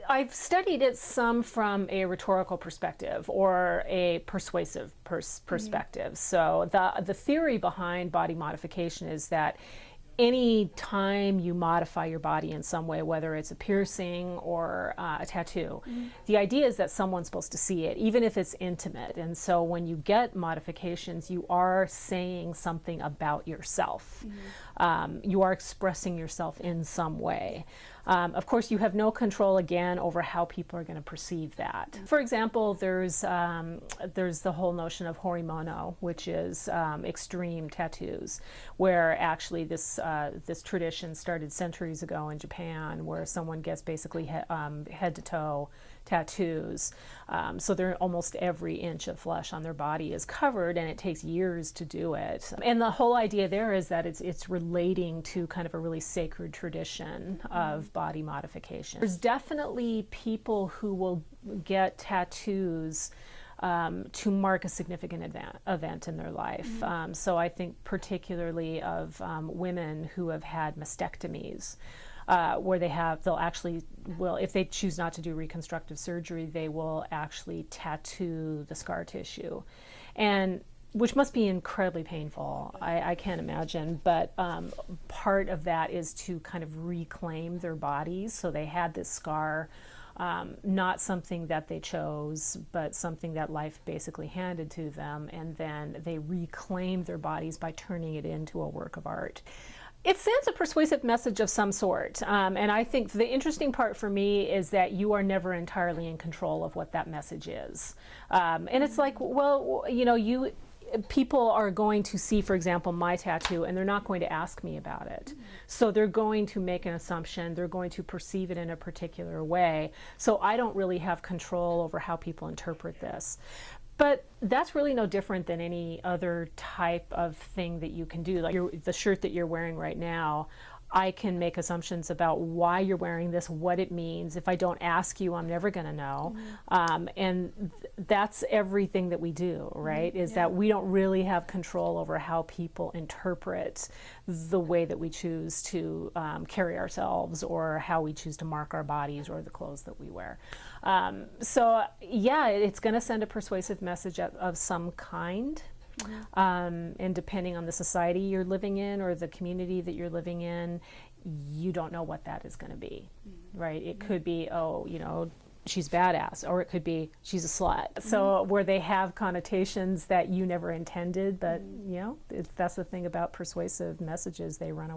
I've studied it some from a rhetorical perspective or a persuasive perspective. So the theory behind body modification is that any time you modify your body in some way, whether it's a piercing or a tattoo, the idea is that someone's supposed to see it, even if it's intimate. And so when you get modifications, you are saying something about yourself. You are expressing yourself in some way. Of course, you have no control, again, over how people are going to perceive that. For example, there's the whole notion of horimono, which is extreme tattoos, where actually this tradition started centuries ago in Japan, where someone gets basically head to toe tattoos. So they're almost every inch of flesh on their body is covered, and it takes years to do it. And the whole idea there is that it's relating to kind of a really sacred tradition of body modification. There's definitely people who will get tattoos to mark a significant event in their life. So I think particularly of women who have had mastectomies, where they'll actually, if they choose not to do reconstructive surgery, they will actually tattoo the scar tissue, and which must be incredibly painful. I can't imagine, but part of that is to kind of reclaim their bodies. So they had this scar, not something that they chose, but something that life basically handed to them, and then they reclaimed their bodies by turning it into a work of art. It sends a persuasive message of some sort, and I think the interesting part for me is that you are never entirely in control of what that message is. And it's like, well, you know, people are going to see, for example, my tattoo, and they're not going to ask me about it. So they're going to make an assumption, they're going to perceive it in a particular way. So I don't really have control over how people interpret this. But that's really no different than any other type of thing that you can do. Like the shirt that you're wearing right now, I can make assumptions about why you're wearing this, what it means. If I don't ask you, I'm never going to know. And that's everything that we do, right? Is that we don't really have control over how people interpret the way that we choose to carry ourselves, or how we choose to mark our bodies, or the clothes that we wear. So yeah, it's going to send a persuasive message of some kind. And depending on the society you're living in or the community that you're living in, you don't know what that is going to be, right? It could be, oh, you know, she's badass, or it could be she's a slut. So where they have connotations that you never intended, but you know, that's the thing about persuasive messages, they run away.